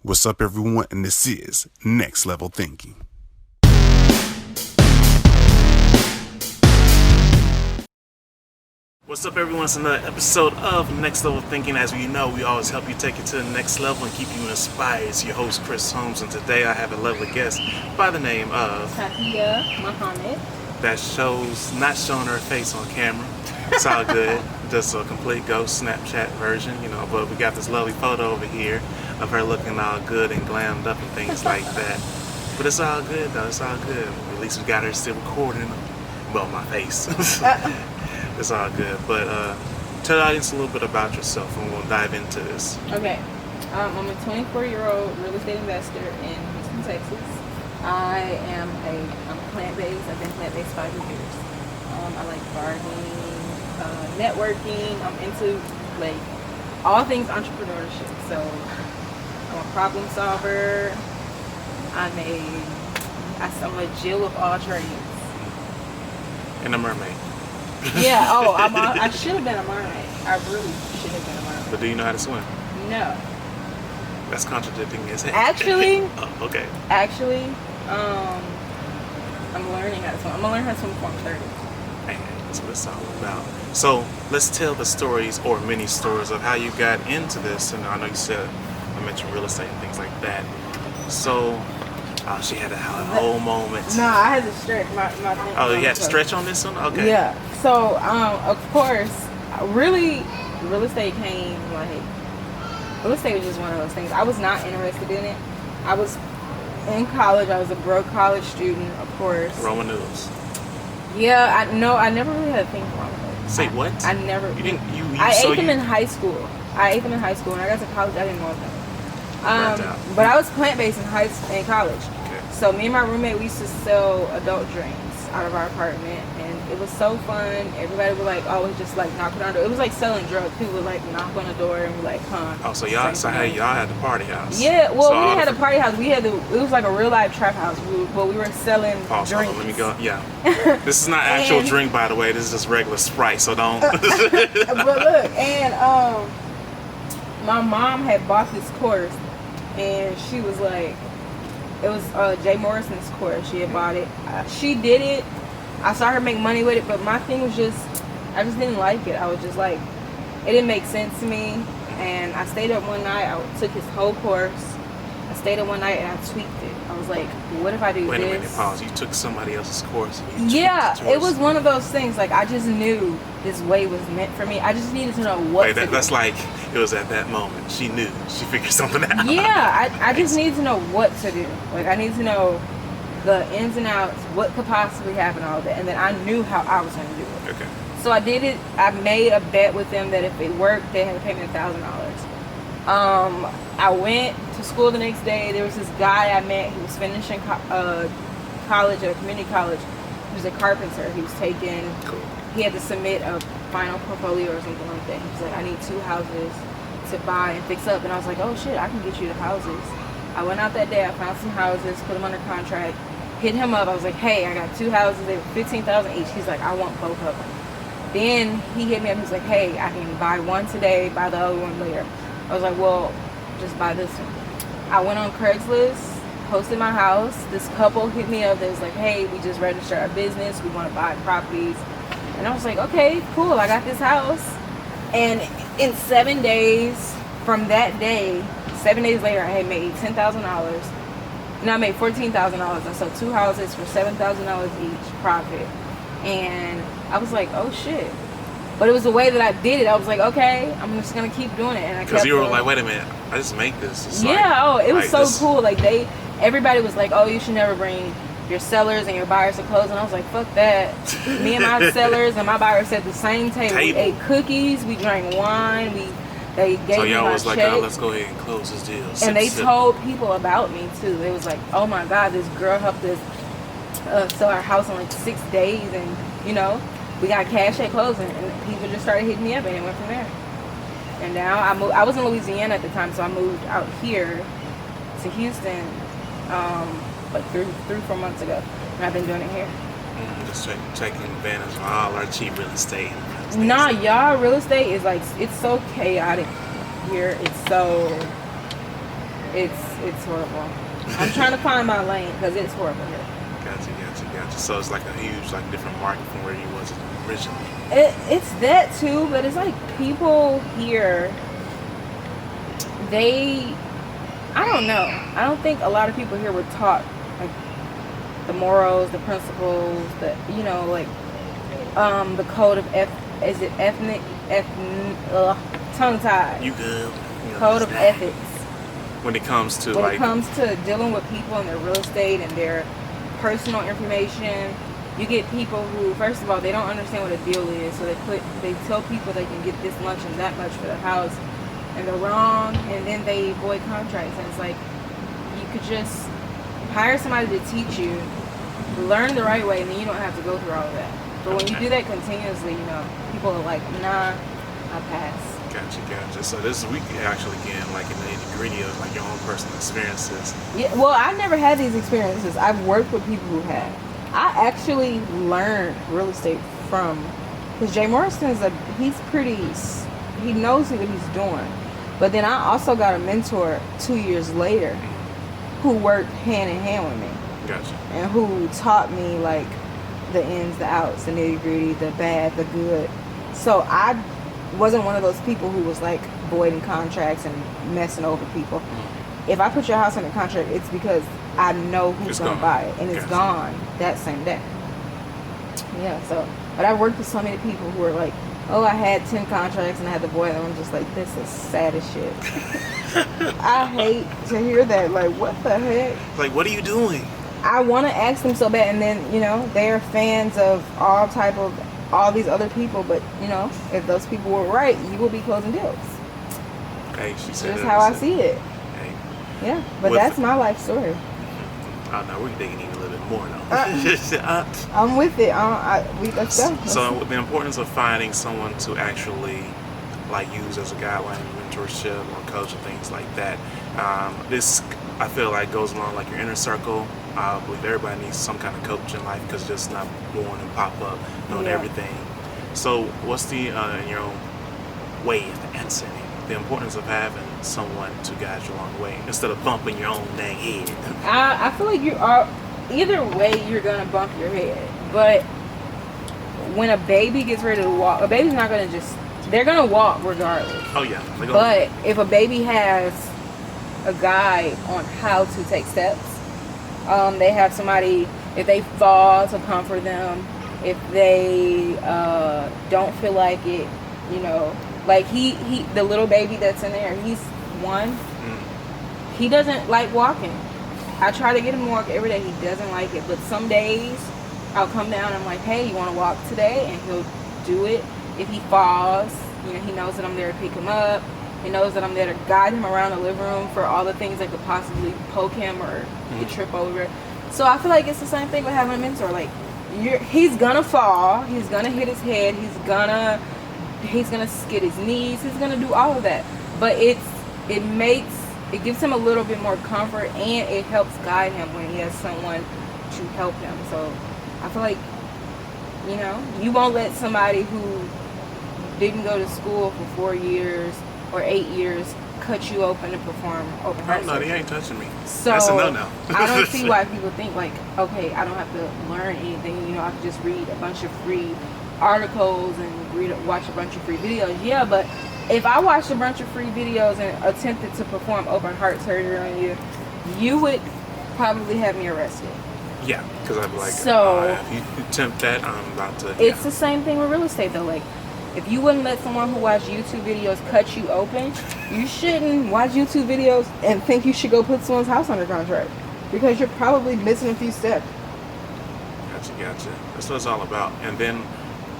What's up, everyone? And this is Next Level Thinking. What's up, everyone? It's another episode of Next Level Thinking. As you know, we always help you take it to the next level and keep you inspired. It's your host, Chris Holmes, and today I have a lovely guest by the name of Tahiyyah Muhammad. That shows not showing her face on camera. It's all good. Just a complete ghost Snapchat version, but we got this lovely photo over here of her looking all good and glammed up and things like that. But it's all good, though. It's all good. At least we got her still recording. Well, my face. It's all good. But tell the audience a little bit about yourself, and we'll dive into this. Okay. I'm a 24-year-old real estate investor in Houston, Texas. I'm plant-based. I've been plant-based 5 years. I like gardening, networking. I'm into all things entrepreneurship. So I'm a problem solver. I'm a Jill of all trades. And a mermaid. Yeah. Oh, I should have been a mermaid. I really should have been a mermaid. But do you know how to swim? No. That's contradicting as heck. Actually. Oh, okay. Actually, I'm learning how to swim. I'm gonna learn how to swim before I'm 30. Hey, that's what it's all about. So let's tell the stories, or many stories, of how you got into this. And I know I mentioned real estate and things like that. So, she had a whole moment. No, I had to stretch my thing. Oh, you had to stretch on this one? Okay. Yeah. So, of course, really, real estate was just one of those things. I was not interested in it. I was in college. I was a broke college student, of course. Roman noodles. Yeah, I never really had a thing for Roman noodles. Say what? I never. You didn't. I ate them in high school. When I got to college, I didn't know them. But I was plant-based in college. Okay. So me and my roommate, we used to sell adult drinks out of our apartment, and it was so fun. Everybody would always just knocking on the door. It was like selling drugs. People would knock on the door and be like, "Huh." Oh, so y'all had the party house. Yeah, well, we didn't have a party house. It was like a real life trap house. But we were selling drinks. Let me go. Yeah. This is not actual drink, by the way. This is just regular Sprite. So don't. But look, and my mom had bought this course, and she was like, it was Jay Morrison's course. She had bought it. She did it. I saw her make money with it, but my thing was I just didn't like it. I was just it didn't make sense to me. And I stayed up one night. I took his whole course. I stayed up one night and I tweaked it. I was like, what if I do this? Wait a minute, pause. You took somebody else's course. Yeah, it was one of those things. I just knew this way was meant for me. I just needed to know what to do. That's it was at that moment. She knew. She figured something out. Yeah, I just needed to know what to do. I needed to know the ins and outs, what could possibly happen, all that. And then I knew how I was going to do it. Okay. So I did it. I made a bet with them that if it worked, they had to pay me $1,000. I went to school the next day. There was this guy I met. He was finishing college at a community college. He was a carpenter. He was taking. Cool. He had to submit a final portfolio or something like that. He was like, I need 2 houses to buy and fix up. And I was like, oh shit, I can get you the houses. I went out that day. I found some houses, put them under contract, hit him up. I was like, hey, I got 2 houses. They were $15,000 each. He's like, I want both of them. Then he hit me up. He's like, hey, I can buy one today, buy the other one later. I was like, well, just buy this one. I went on Craigslist, posted my house. This couple hit me up. They was like, hey, we just registered our business. We want to buy properties. And I was like, okay, cool. I got this house. And in 7 days from that day, 7 days later, I had made $10,000. And I made $14,000. I sold 2 houses for $7,000 each profit. And I was like, oh shit. But it was the way that I did it. I was like, okay, I'm just gonna keep doing it. And I kept. Because you were like, wait a minute, I just make this. It's it was so cool. Everybody was like, oh, you should never bring your sellers and your buyers to close. And I was like, fuck that. Me and my sellers and my buyers sat at the same table. We ate cookies. We drank wine. They gave me my check. So y'all was like, oh, let's go ahead and close this deal. And they told people about me too. It was like, oh my God, this girl helped us sell our house in 6 days, and we got cash at closing, and people just started hitting me up, and it went from there. And now I was in Louisiana at the time, so I moved out here to Houston, 3-4 months ago, and I've been doing it here. Just taking advantage of all our cheap real estate. Nah, y'all, real estate is it's so chaotic here. It's horrible. I'm trying to find my lane because it's horrible here. Gotcha. So it's like a huge, like, different market from where you was originally. It's that too, but it's like people here, I don't know. I don't think a lot of people here were taught like the morals, the principles, the the code of tongue tied. You good? Code of ethics. When it comes to dealing with people and their real estate and their personal information, you get people who, first of all, they don't understand what a deal is, so they tell people they can get this much and that much for the house, and they're wrong, and then they void contracts, and it's like you could just hire somebody to teach you, learn the right way, and then you don't have to go through all of that. But when you do that continuously, people are like, nah, I pass. Gotcha. So we actually get like in the nitty-gritty of like your own personal experiences. Yeah, well, I never had these experiences. I've worked with people who have. I actually learned real estate because Jay Morrison's he knows what he's doing. But then I also got a mentor 2 years later who worked hand in hand with me. Gotcha. And who taught me like the ins, the outs, the nitty-gritty, the bad, the good. So I wasn't one of those people who was like voiding contracts and messing over people. If I put your house under contract, it's because I know who's going to buy it, and it's gone that same day. Yeah, but I worked with so many people who were like, oh, I had 10 contracts and I had to void them. I'm just like, this is sad as shit. I hate to hear that. Like, what the heck? Like, what are you doing? I want to ask them so bad, and then, they're fans of all these other people, but, if those people were right, you will be closing deals. Hey, she said that's how I see it. Hey. Yeah, but that's my life story. Oh, no, we're digging in a little bit more, though. I'm with it. Let's go. So the importance of finding someone to actually like use as a guideline, mentorship or coach and things like that. This, I feel like, goes along like your inner circle. I believe everybody needs some kind of coach in life because it's just not born and pop up knowing everything. So what's the, in your own way of answering the importance of having someone to guide you along the way instead of bumping your own dang head? I feel like either way you're going to bump your head. But when a baby gets ready to walk, a baby's not going to they're going to walk regardless. Oh yeah. But if a baby has a guide on how to take steps, they have somebody, if they fall, to comfort them. If they don't feel like it, like the little baby that's in there, he's 1. He doesn't like walking. I try to get him to walk every day. He doesn't like it. But some days I'll come down and I'm like, hey, you want to walk today? And he'll do it. If he falls, he knows that I'm there to pick him up. He knows that I'm there to guide him around the living room for all the things that could possibly poke him or he could trip over. So I feel like it's the same thing with having a mentor. Like, he's gonna fall. He's gonna hit his head. He's gonna skid his knees. He's gonna do all of that. But it gives him a little bit more comfort, and it helps guide him when he has someone to help him. So I feel like, you won't let somebody who didn't go to school for 4 years or 8 years cut you open to perform open heart surgery. No, he ain't touching me. So that's a no-no. I don't see why people think like, okay, I don't have to learn anything. I can just read a bunch of free articles and watch a bunch of free videos. Yeah, but if I watched a bunch of free videos and attempted to perform open heart surgery on you, you would probably have me arrested. Yeah, because I'd be like, if you attempt that, I'm about to. It's the same thing with real estate though. Like, if you wouldn't let someone who watched YouTube videos cut you open, you shouldn't watch YouTube videos and think you should go put someone's house under contract, because you're probably missing a few steps. Gotcha. That's what it's all about. And then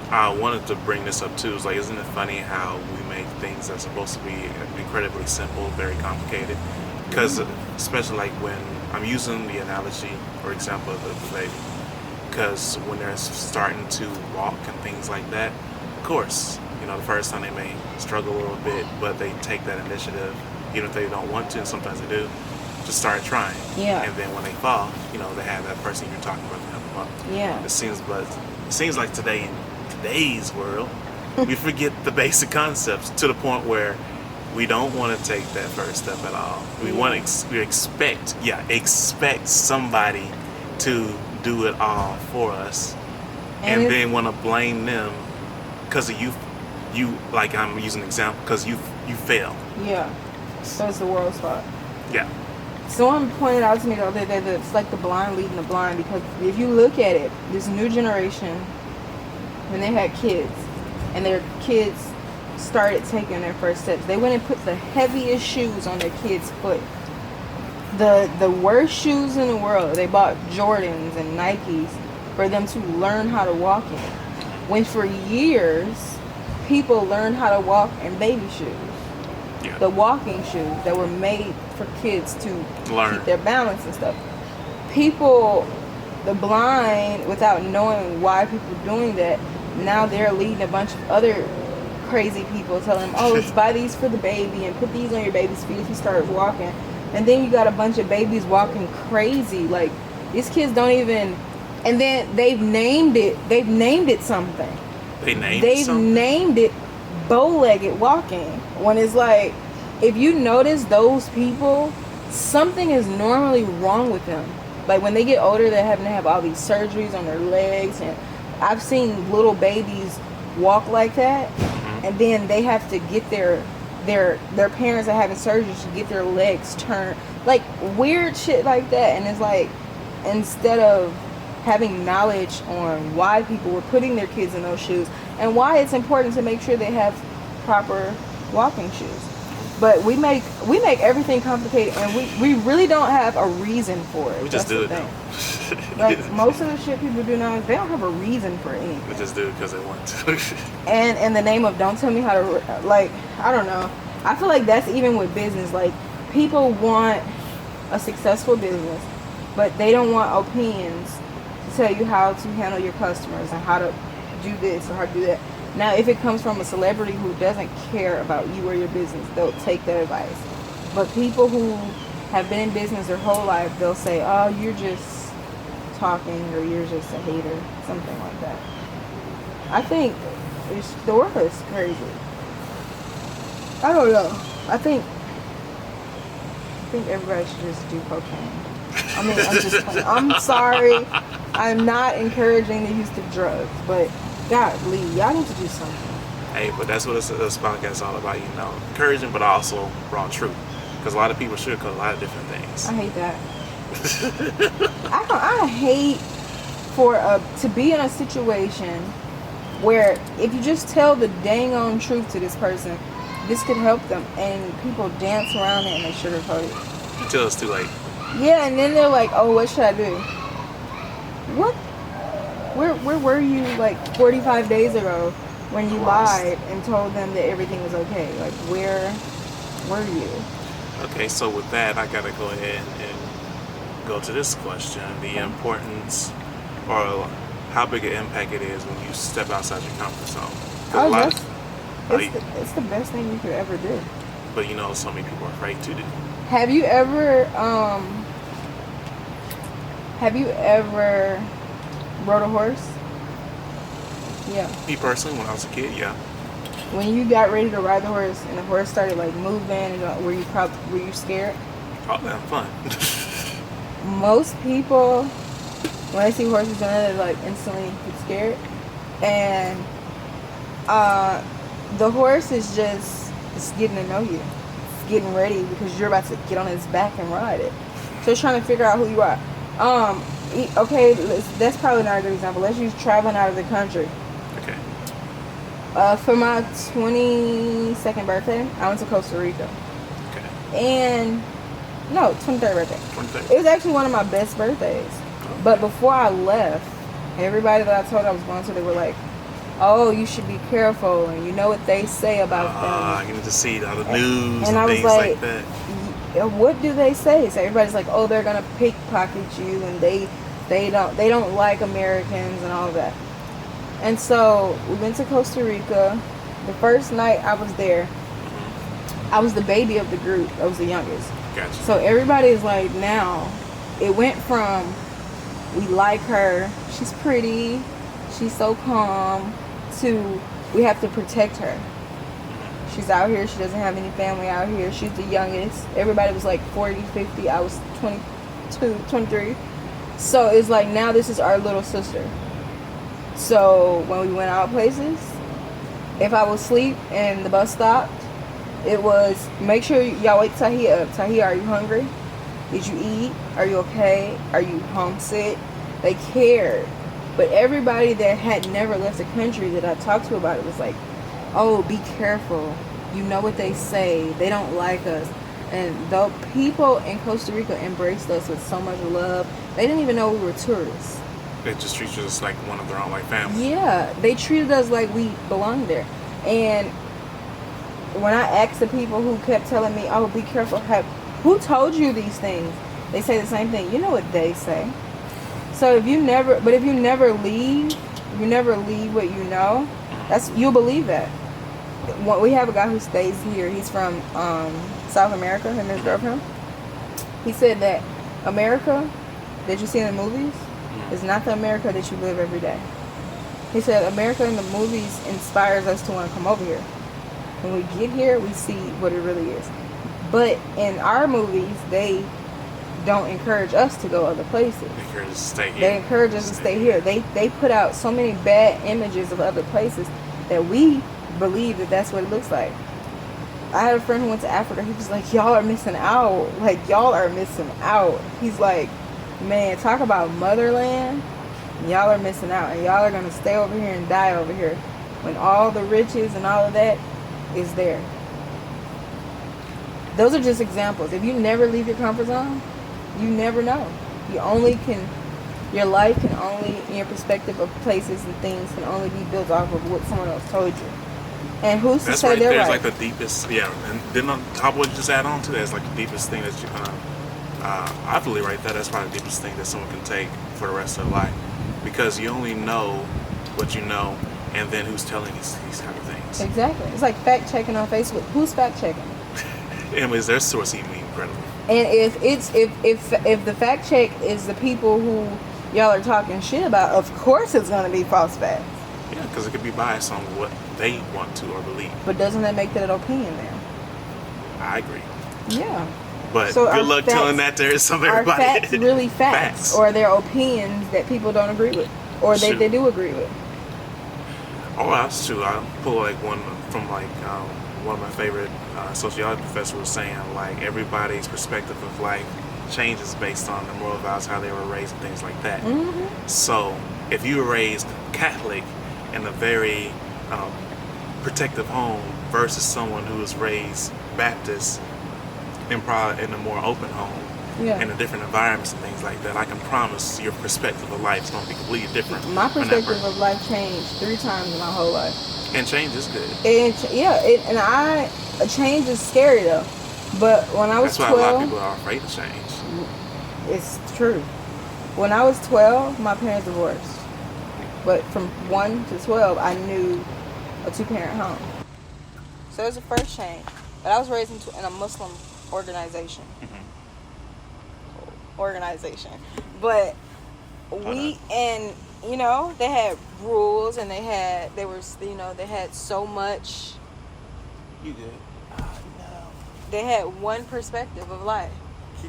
I wanted to bring this up too. It's like, isn't it funny how we make things that's supposed to be incredibly simple very complicated? Because especially like when I'm using the analogy, for example, of the baby, because when they're starting to walk and things like that, of course, the first time they may struggle a little bit, but they take that initiative, even if they don't want to, and sometimes they do, just start trying. Yeah. And then when they fall, they have that person you're talking about to help them up. Yeah. It seems like today, in today's world, we forget the basic concepts to the point where we don't want to take that first step at all. We want to expect somebody to do it all for us, and then want to blame them because of you. Like I'm using an example because you fail. Yeah, so it's the world's fault. Yeah. Someone pointed out to me the other day that it's like the blind leading the blind, because if you look at it, this new generation, when they had kids and their kids started taking their first steps, they went and put the heaviest shoes on their kids' foot. The worst shoes in the world. They bought Jordans and Nikes for them to learn how to walk in. When for years, people learned how to walk in baby shoes. Yeah. The walking shoes that were made for kids to learn keep their balance and stuff. People, the blind, without knowing why people are doing that, now they're leading a bunch of other crazy people, telling them, oh, let's buy these for the baby and put these on your baby's feet if you start walking. And then you got a bunch of babies walking crazy. Like, these kids don't even, and then they've named it something. They've named it bow-legged walking, when it's like, if you notice those people, something is normally wrong with them. Like, when they get older, they're having to have all these surgeries on their legs, and I've seen little babies walk like that, and then they have to get their parents are having surgeries to get their legs turned, like weird shit like that. And it's like, instead of having knowledge on why people were putting their kids in those shoes and why it's important to make sure they have proper walking shoes, but we make everything complicated, and we really don't have a reason for it. We just do it though. Like, most of the shit people do now, they don't have a reason for anything. We just do it because they want to. And in the name of don't tell me how to, like, I don't know. I feel like that's even with business. Like, people want a successful business, but they don't want opinions to tell you how to handle your customers and how to do this or how to do that. Now, if it comes from a celebrity who doesn't care about you or your business, they'll take that advice. But people who have been in business their whole life, they'll say, oh, you're just talking, or you're just a hater, something like that. I think the world is crazy. I don't know. I think everybody should just do cocaine. I mean, I'm just playing. I'm sorry. I'm not encouraging the use of drugs, but golly, y'all need to do something. Hey, but that's what this podcast is all about, encouraging, but also raw truth. Because a lot of people sugarcoat a lot of different things. I hate that. I hate to be in a situation where if you just tell the dang on truth to this person, this could help them, and people dance around it and they sugarcoat it. Until it's too late. Yeah, and then they're like, oh, what should I do? What? Where were you like 45 days ago when you lied and told them that everything was okay? Like, where were you? Okay, so with that, I gotta go ahead and go to this question: the importance, or how big an impact it is when you step outside your comfort zone. It's the best thing you could ever do. But so many people are afraid to do. Have you ever rode a horse? Yeah. Me personally, when I was a kid, yeah. When you got ready to ride the horse and the horse started like moving, and were you scared? Oh, damn fun. Most people, when they see horses doing it, they like instantly get scared, and the horse is just getting to know you. It's getting ready because you're about to get on its back and ride it. So it's trying to figure out who you are. Okay, that's probably not a good example. Let's use traveling out of the country. Okay. For my 22nd birthday, I went to Costa Rica. Okay. And, no, 23rd birthday. 23rd. It was actually one of my best birthdays. Okay. But before I left, everybody that I told I was going to, they were like, oh, you should be careful, and you know what they say about them. You need to see all the news and I was things like that. What do they say? So everybody's like, oh, they're gonna pickpocket you, and they don't like Americans and all that. And so we went to Costa Rica. The first night I was there, I was the baby of the group. I was the youngest. Gotcha. So everybody's like, now it went from we like her, she's pretty, she's so calm, to we have to protect her. She's out here. She doesn't have any family out here. She's the youngest. Everybody was like 40, 50. I was 22, 23. So it's like now this is our little sister. So when we went out places, if I was asleep and the bus stopped, it was, make sure y'all wake Tahiyyah up. Tahiyyah, are you hungry? Did you eat? Are you okay? Are you homesick? They cared. But everybody that had never left the country that I talked to about it was like, oh, be careful. You know what they say. They don't like us. And the people in Costa Rica embraced us with so much love. They didn't even know we were tourists. They just treat us like one of their own, like family. Yeah, they treated us like we belonged there. And when I asked the people who kept telling me, oh, be careful, who told you these things? They say the same thing. You know what they say. So if you never leave what you know, you'll believe that. We have a guy who stays here. He's from South America, him and his girlfriend. He said that America that you see in the movies is not the America that you live every day. He said America in the movies inspires us to want to come over here. When we get here, we see what it really is. But in our movies, they don't encourage us to go other places. They encourage us to stay here. They encourage us to stay here. They put out so many bad images of other places that we believe that that's what it looks like. I had a friend who went to Africa. He was like, y'all are missing out. Like, y'all are missing out. He's like, man, talk about motherland. Y'all are missing out. And y'all are going to stay over here and die over here when all the riches and all of that is there. Those are just examples. If you never leave your comfort zone, you never know. Your life can only, in your perspective of places and things, can only be built off of what someone else told you. And who's to say they're right? That's like the deepest, yeah. And then on top of what you just add on to that, it's like the deepest thing that you I believe right there, that's probably the deepest thing that someone can take for the rest of their life. Because you only know what you know, and then who's telling these kind of things. Exactly. It's like fact checking on Facebook. Who's fact checking? And is their source even credible? And if the fact check is the people who y'all are talking shit about, of course it's gonna be false facts. Yeah, because it could be biased on what they want to or believe. But doesn't that make that an opinion then? I agree. Yeah. But so good luck telling that to some everybody. Are facts really facts? Or they're opinions that people don't agree with? Or they do agree with? Oh, that's true. I'll pull like one from like one of my favorite sociology professors was saying, like, everybody's perspective of life changes based on the moral values, how they were raised and things like that. Mm-hmm. So if you were raised Catholic in a very protective home versus someone who was raised Baptist in a more open home, in a different environments and things like that, I can promise your perspective of life is going to be completely different. My perspective of life changed 3 times in my whole life. And change is good. Change is scary though. But when I was 12, that's why a lot of people are afraid to change. It's true. When I was 12, my parents divorced. But from 1 to 12, I knew a 2-parent home. So it was the first change. But I was raised in a Muslim organization. Mm-hmm. But they had rules and they had so much. You good? No. They had one perspective of life.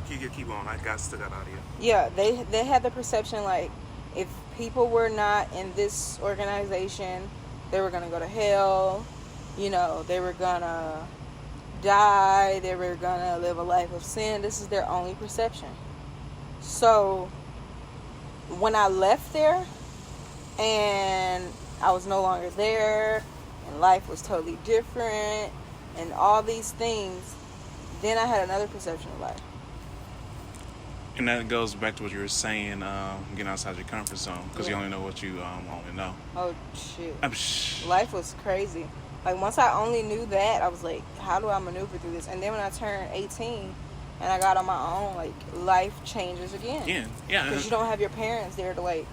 Keep on. I still got audio. Yeah, they had the perception like if people were not in this organization, they were gonna go to hell. They were gonna die. They were gonna live a life of sin. This is their only perception. So when I left there and I was no longer there and life was totally different and all these things, then I had another perception of life. And that goes back to what you were saying, getting outside your comfort zone, because you only know what you only know. Oh, shit. Life was crazy. Like, once I only knew that, I was like, how do I maneuver through this? And then when I turned 18 and I got on my own, like, life changes again. Yeah. Because you don't have your parents there to, like,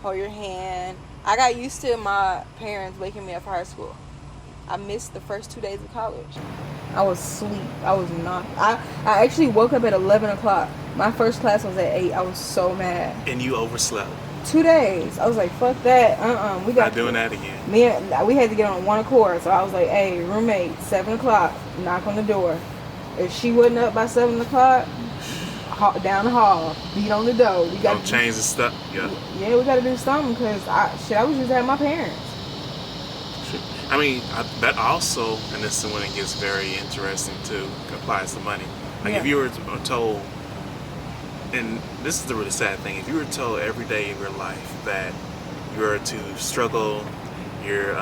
hold your hand. I got used to my parents waking me up for high school. I missed the first 2 days of college. I was asleep. I was not. I actually woke up at 11 o'clock. My first class was at 8. I was so mad. And you overslept. 2 days. I was like, fuck that. We got Not doing that again. We had to get on one accord. So I was like, hey, roommate, 7 o'clock, knock on the door. If she wasn't up by 7 o'clock, down the hall, beat on the door. We got to change the stuff. Yeah. Yeah, we got to do something because I was just at my parents. I mean, that also, and this is when it gets very interesting too, applies to money. Like if you were told, and this is the really sad thing, if you were told every day of your life that you're to struggle, you're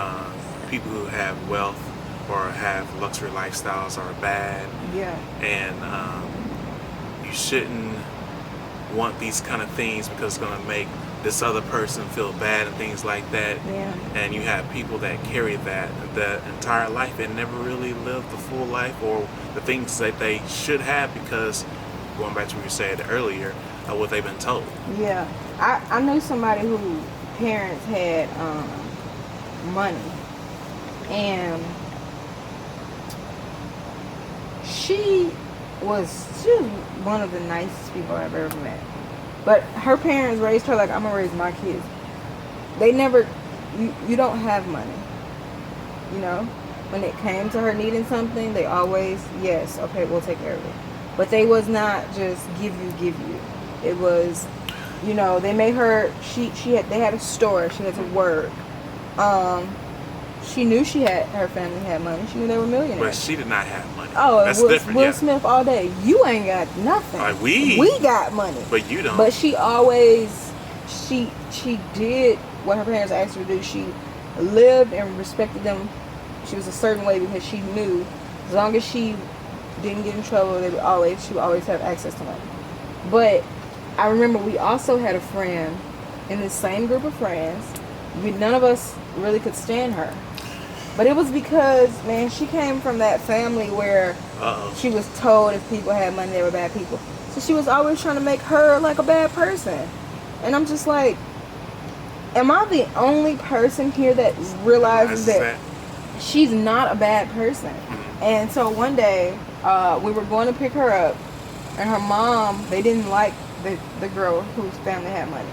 people who have wealth or have luxury lifestyles are bad, and you shouldn't want these kind of things because it's going to make this other person feel bad and things like that, and you have people that carry that the entire life and never really live the full life or the things that they should have because, going back to what you said earlier, what they've been told. Yeah, I know somebody who parents had money, and she was one of the nicest people I've ever met. But her parents raised her like, I'm gonna raise my kids. They never, you don't have money. You know, when it came to her needing something, they always, yes, okay, we'll take care of it. But they was not just give you. It was, you know, they made her, they had a store, she had to work. She knew her family had money. She knew they were millionaires. But she did not have money. Oh, that's different. Will Smith all day. You ain't got nothing. Like we got money. But you don't. But she always, she did what her parents asked her to do. She lived and respected them. She was a certain way because she knew as long as she didn't get in trouble, she would always have access to money. But I remember we also had a friend in the same group of friends. None of us really could stand her. But it was because, man, she came from that family where she was told if people had money, they were bad people. So she was always trying to make her like a bad person. And I'm just like, am I the only person here that realizes that she's not a bad person? And so one day, we were going to pick her up, and her mom, they didn't like the girl whose family had money.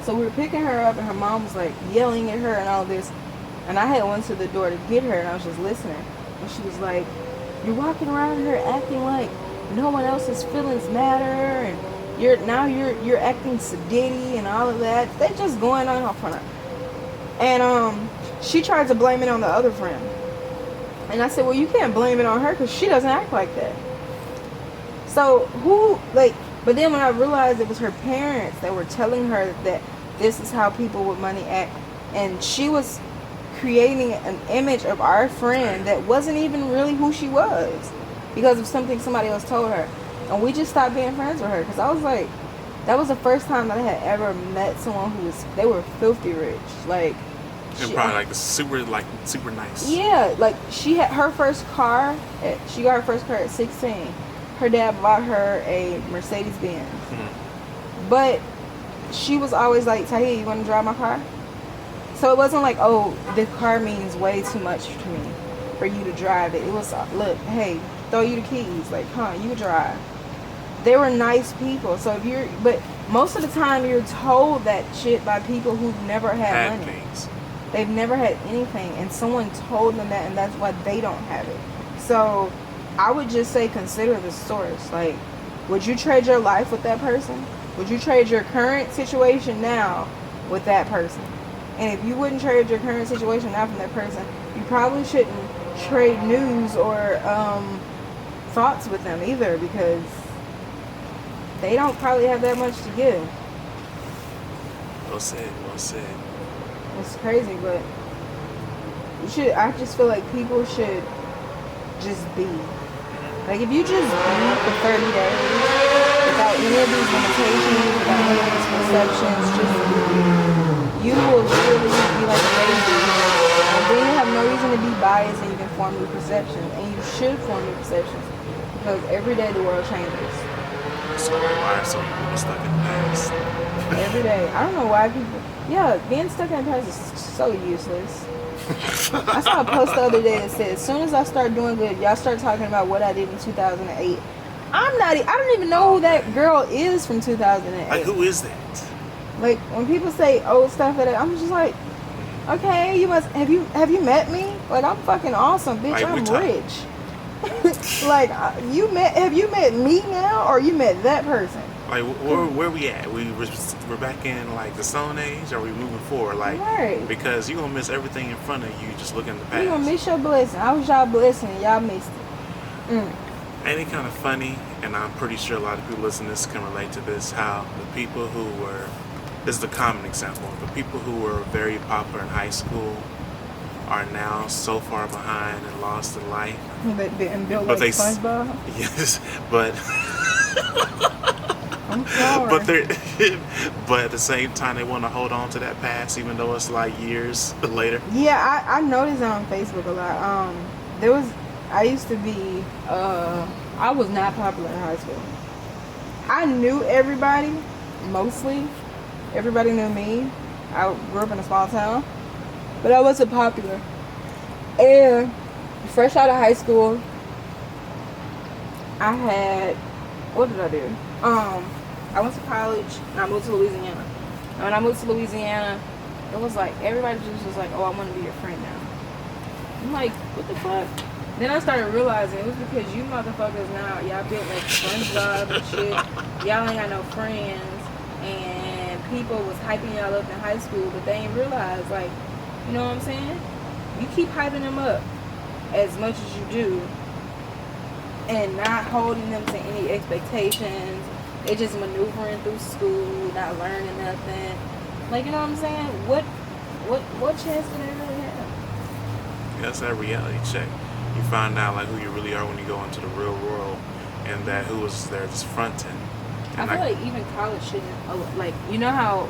So we were picking her up, and her mom was like yelling at her and all this. And I had went to the door to get her, and I was just listening. And she was like, you're walking around here acting like no one else's feelings matter, and you're acting sedity and all of that. They're just going on off on her. And she tried to blame it on the other friend. And I said, well, you can't blame it on her because she doesn't act like that. So but then when I realized it was her parents that were telling her that this is how people with money act, and she was creating an image of our friend that wasn't even really who she was because of something somebody else told her, and we just stopped being friends with her because I was like, that was the first time that I had ever met someone they were filthy rich, like, and probably super nice. Yeah, like she had her first car. She got her first car at 16. Her dad bought her a Mercedes Benz, but she was always like, Tahiyyah, you want to drive my car? So it wasn't like, oh, the car means way too much to me for you to drive it. It was, look, hey, throw you the keys. Like, you drive. They were nice people. So but most of the time you're told that shit by people who've never had money. Things. They've never had anything, and someone told them that, and that's why they don't have it. So I would just say consider the source. Like, would you trade your life with that person? Would you trade your current situation now with that person? And if you wouldn't trade your current situation now from that person, you probably shouldn't trade news or thoughts with them either, because they don't probably have that much to give. Well said. It's crazy, but I just feel like people should just be. Like, if you just be for 30 days without any of these limitations, without any of these perceptions, just be. You will literally be like a baby. And then you have no reason to be biased, and you can form new perceptions. And you should form new perceptions, because every day the world changes. So why are some people stuck in the past? Every day. I don't know why people... Yeah, being stuck in the past is so useless. I saw a post the other day that said, as soon as I start doing good, y'all start talking about what I did in 2008. I don't even know who that girl is from 2008. Like, who is that? Like when people say old stuff, I'm just like, okay, you must have you met me? Like I'm fucking awesome, bitch. Like, I'm rich. Like have you met me now, or you met that person? Like where we at? We're back in like the Stone Age. Or are we moving forward? Like Right. because you gonna miss everything in front of you just looking in the past. You gonna miss your blessing. I was y'all blessing, y'all missed it. Ain't it kind of funny? And I'm pretty sure a lot of people listening to this can relate to this. How the people who were, this is the common example. The people who were very popular in high school are now so far behind and lost in life. And built like SpongeBob. Yes, but. I'm sorry. But at the same time, they want to hold on to that past, even though it's like years later. Yeah, I noticed that on Facebook a lot. I used to be, I was not popular in high school. I knew everybody, mostly. Everybody knew me. I grew up in a small town, but I wasn't popular. And fresh out of high school, what did I do? I went to college and I moved to Louisiana. And when I moved to Louisiana, it was like everybody just was like, "Oh, I want to be your friend now." I'm like, "What the fuck?" Then I started realizing it was because you motherfuckers now, y'all built like SpongeBob and shit. Y'all ain't got no friends, and people was hyping y'all up in high school, but they ain't realize, like, you know what I'm saying? You keep hyping them up as much as you do, and not holding them to any expectations. They just maneuvering through school, not learning nothing. Like, you know what I'm saying? What chance do they really have? That's that reality check. You find out like who you really are when you go into the real world, and that who was there just fronting. And I feel like even college shouldn't, like, you know how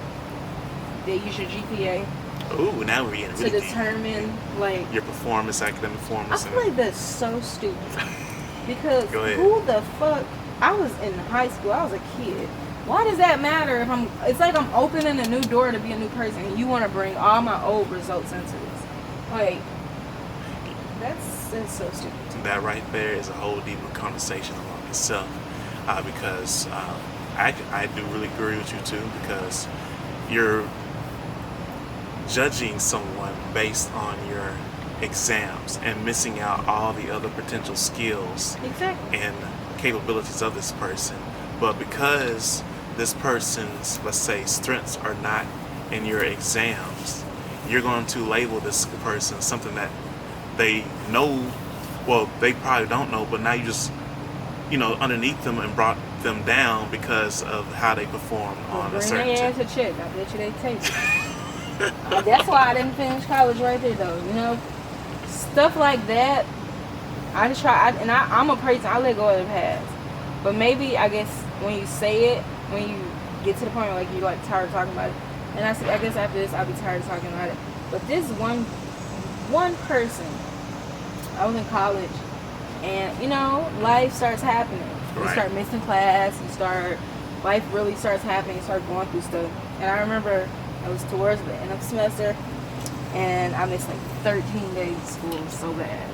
they use your GPA ooh, now we're getting to really determine like your performance, academic performance. I feel like that's so stupid. Because Go ahead. who the fuck? I was in high school. I was a kid. Why does that matter if it's like I'm opening a new door to be a new person, and you want to bring all my old results into this? Like, that's so stupid. That right there is a whole deeper conversation among itself, because I do really agree with you too, because you're judging someone based on your exams and missing out all the other potential skills Exactly. and capabilities of this person. But because this person's, let's say, strengths are not in your exams, you're going to label this person something that they know, well, they probably don't know, but now you just, underneath them and brought them down because of how they perform on a certain Bring their ass a check. I bet you they take it. That's why I didn't finish college right there, though. Stuff like that. I just try, I'm a person, I let go of the past. But maybe, I guess, when you say it, when you get to the point where, like, you're, like, tired of talking about it, and I guess after this, I'll be tired of talking about it. But this one person, I was in college, and, life starts happening. You Right. start missing class, life really starts happening, you start going through stuff. And I remember I was towards the end of the semester, and I missed, like, 13 days of school. It was so bad.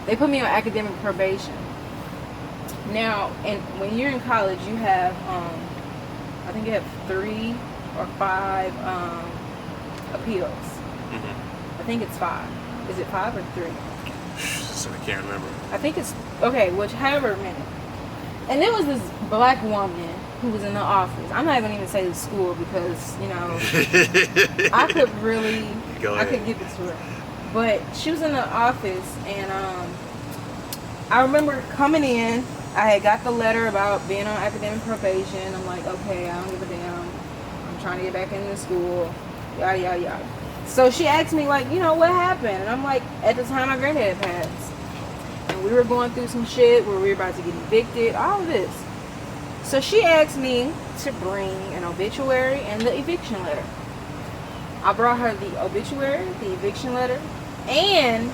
They put me on academic probation. Now, and when you're in college, you have, I think you have 3 or 5 appeals. Mm-hmm. I think it's 5. Is it 5 or 3? So I can't remember. I think it's, okay, however many. And there was this black woman who was in the office. I'm not going to even say the school because, I could really, I could give it to her. But she was in the office, and I remember coming in. I had got the letter about being on academic probation. I'm like, okay, I don't give a damn. I'm trying to get back into school. Yada, yada, yada. So she asked me, like, what happened? And I'm like, at the time, my granddad passed. And we were going through some shit where we were about to get evicted, all of this. So she asked me to bring an obituary and the eviction letter. I brought her the obituary, the eviction letter, and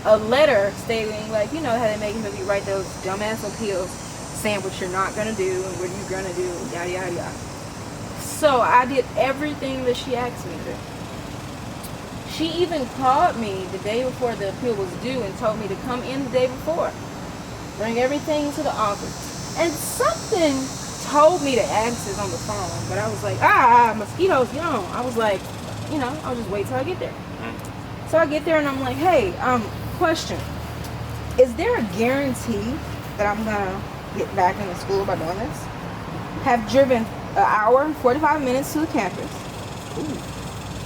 a letter stating, like, how they make you write those dumbass appeals saying what you're not going to do and what you're going to do, yada, yada, yada. So I did everything that she asked me to do. She even called me the day before the appeal was due and told me to come in the day before. Bring everything to the office. And something told me to ask this on the phone, but I was like, mosquitoes, young. I was like, I'll just wait till I get there. So I get there and I'm like, hey, question. Is there a guarantee that I'm gonna get back into school by doing this? Have driven an hour and 45 minutes to the campus. Ooh.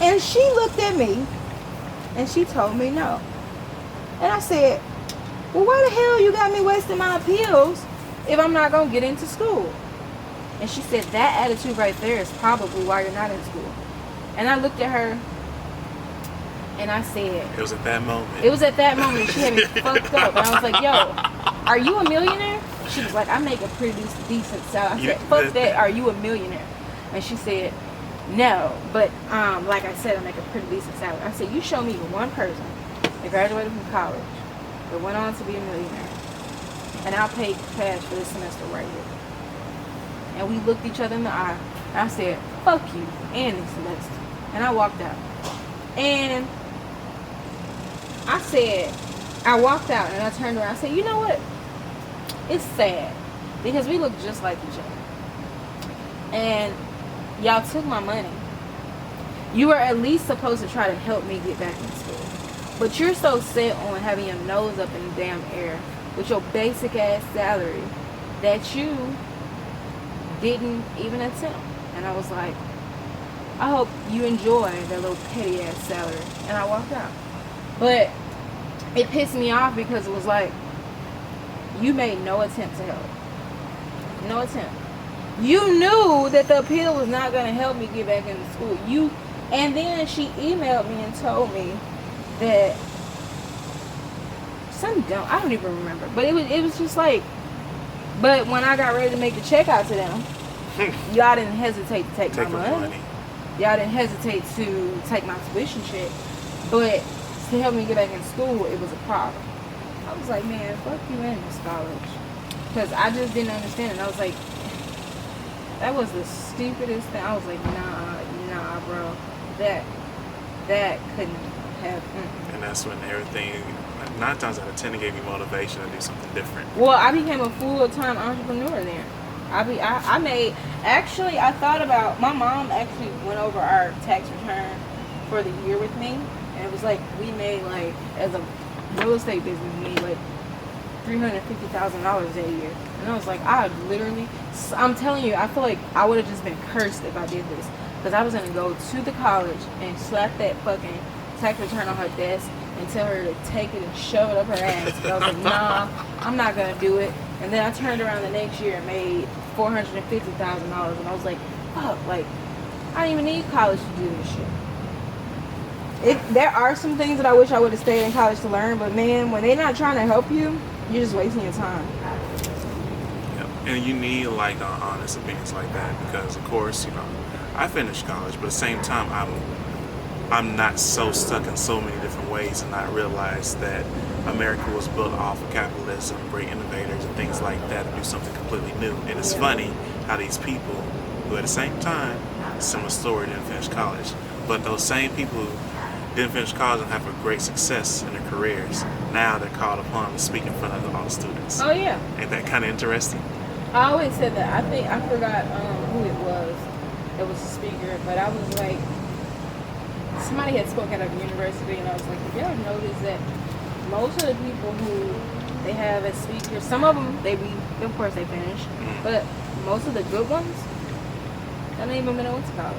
And she looked at me and she told me no. And I said, well, why the hell you got me wasting my appeals if I'm not gonna get into school? And she said, that attitude right there is probably why you're not in school. And I looked at her and I said, it was at that moment. It was at that moment she had me fucked up. And I was like, yo, are you a millionaire? She was like, I make a pretty decent salary. I said, fuck that, are you a millionaire? And she said, no, but like I said, I make a pretty decent salary. I said, you show me one person that graduated from college that went on to be a millionaire, and I'll pay cash for this semester right here. And we looked each other in the eye, and I said, fuck you and this semester. And I walked out. And I walked out and I turned around. I said, you know what? It's sad because we look just like each other. And y'all took my money. You were at least supposed to try to help me get back in school. But you're so set on having your nose up in the damn air with your basic ass salary that you didn't even attempt. And I was like, I hope you enjoy that little petty ass salary. And I walked out. But it pissed me off because it was like, you made no attempt to help. No attempt. You knew that the appeal was not going to help me get back into school. And then she emailed me and told me that I don't even remember. But it was just like, but when I got ready to make the check out to them, y'all didn't hesitate to take my money. Y'all didn't hesitate to take my tuition check. But to help me get back in school, it was a problem. I was like, man, fuck you in this college. Because I just didn't understand it. I was like, that was the stupidest thing. I was like, nah, bro. That couldn't have. And that's when everything, 9 times out of 10, it gave me motivation to do something different. Well, I became a full-time entrepreneur there. I thought about, my mom actually went over our tax return for the year with me. And it was like, we made like, as a real estate business, we made like $350,000 that year. And I was like, I'm telling you, I feel like I would have just been cursed if I did this. Because I was going to go to the college and slap that fucking tax return on her desk and tell her to take it and shove it up her ass. But I was like, nah, I'm not going to do it. And then I turned around the next year and made $450,000. And I was like, fuck, like, I didn't even need college to do this shit. There are some things that I wish I would have stayed in college to learn, but man, when they're not trying to help you, you're just wasting your time. Yep. And you need like honest opinions like that because, of course, I finished college, but at the same time, I'm not so stuck in so many different ways and not realize that America was built off of capitalism, great innovators, and things like that to do something completely new. And it's funny how these people who at the same time, similar story, didn't finish college, but those same people who didn't finish college and have a great success in their careers, now they're called upon to speak in front of all the students. Oh yeah. Ain't that kind of interesting? I always said that. I forgot who it was. It was a speaker, but I was like, somebody had spoken at a university, and I was like, have you ever noticed that most of the people who they have as speakers, some of them, of course they finish, but most of the good ones, they don't even been to college.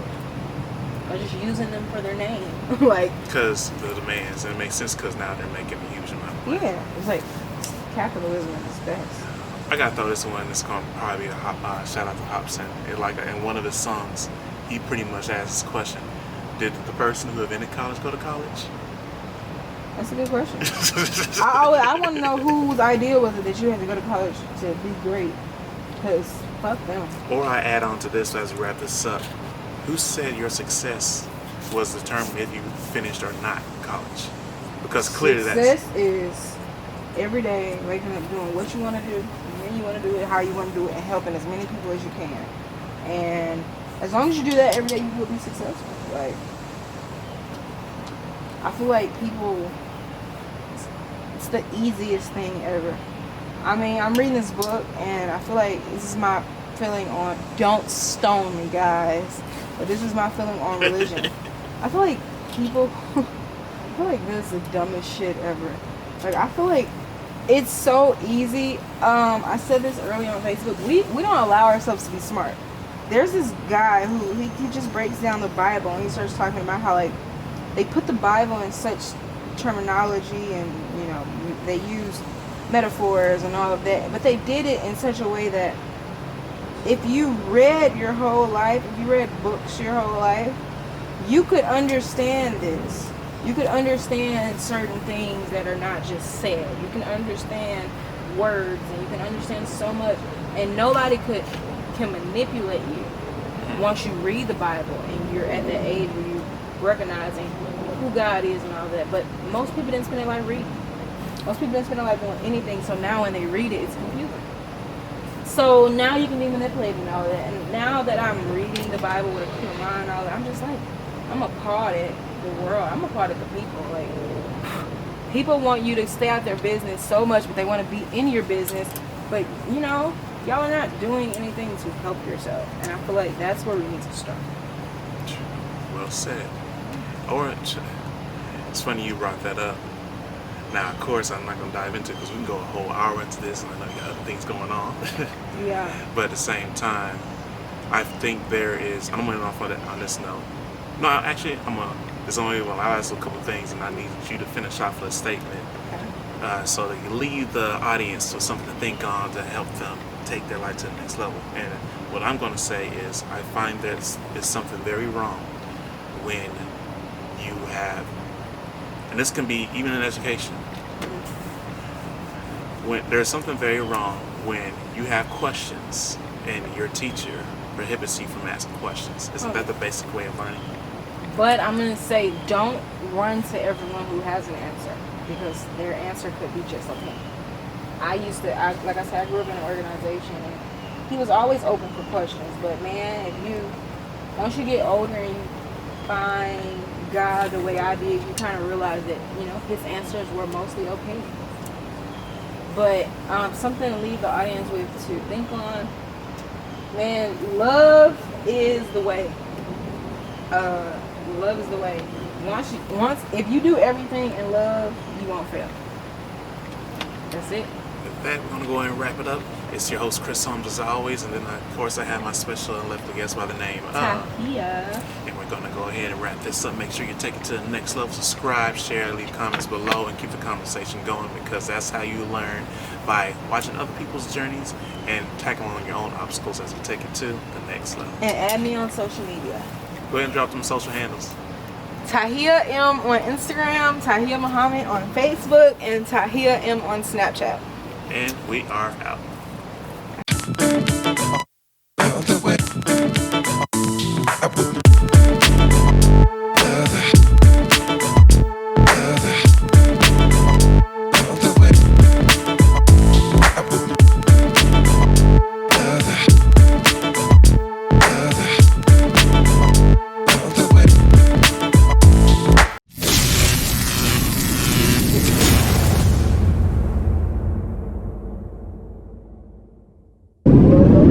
Or just using them for their name. Like, because the demands, and it makes sense because now they're making a huge amount of money. Yeah, it's like capitalism at its best. I gotta throw this one. It's gonna probably be a shout out to Hobson. In one of his songs, he pretty much asks this question: did the person who invented college go to college? That's a good question. I want to know whose idea was it that you had to go to college to be great? Because fuck them. Or I add on to this as we wrap this up. Who said your success was determined if you finished or not college? Because clearly success is every day waking up doing what you want to do, when you want to do it, how you want to do it, and helping as many people as you can. And as long as you do that every day, you will be successful. Like, I feel like people, it's the easiest thing ever. I mean, I'm reading this book, and I feel like this is my feeling on, don't stone me, guys, but this is my feeling on religion. I feel like people, I feel like this is the dumbest shit ever. Like, I feel like it's so easy. I said this earlier on Facebook. We don't allow ourselves to be smart. There's this guy who he just breaks down the Bible and he starts talking about how, like, they put the Bible in such terminology and, you know, they use metaphors and all of that, but they did it in such a way that if you read your whole life, if you read books your whole life, you could understand this. You could understand certain things that are not just said. You can understand words and you can understand so much, and nobody can manipulate you once you read the Bible and you're at that age where you're recognizing who God is and all that. But most people didn't spend their life reading. Most people didn't spend their life doing anything, so now when they read it, it's confusing. So now you can be manipulated and all that. And now that I'm reading the Bible with a clear mind and all that, I'm just like, I'm a part of the world. I'm a part of the people. Like, people want you to stay out their business so much, but they want to be in your business. But, you know, y'all are not doing anything to help yourself. And I feel like that's where we need to start. Well said. Or, it's funny you brought that up. Now, of course, I'm not going to dive into it because we can go a whole hour into this, and I know you got other things going on. Yeah. But at the same time, I think there is, I'm going to off on this note. No, actually, there's only, well, I'll ask a couple things, and I need you to finish off with a statement. Okay. So that you leave the audience with something to think on to help them take their life to the next level. And what I'm going to say is, I find that it's something very wrong when you have, and this can be even in education, when there's something very wrong when you have questions and your teacher prohibits you from asking questions. Isn't that the basic way of learning? But I'm going to say, don't run to everyone who has an answer, because their answer could be just like him. Like I said, I grew up in an organization, and he was always open for questions. But man, once you get older and you find God the way I did, you kind of realize that, you know, his answers were mostly okay. But something to leave the audience with to think on. Man, love is the way. Love is the way. If you do everything in love, you won't fail. That's it. With that, we're going to go ahead and wrap it up. It's your host, Chris Holmes, as always. And then, of course, I have my special and left guest by the name of Tahiyyah. And we're going to go ahead and wrap this up. Make sure you take it to the next level. Subscribe, share, leave comments below, and keep the conversation going, because that's how you learn, by watching other people's journeys and tackling your own obstacles as you take it to the next level. And add me on social media. Go ahead and drop them social handles. Tahiyyah M on Instagram, Tahiyyah Muhammad on Facebook, and Tahiyyah M on Snapchat. And we are out.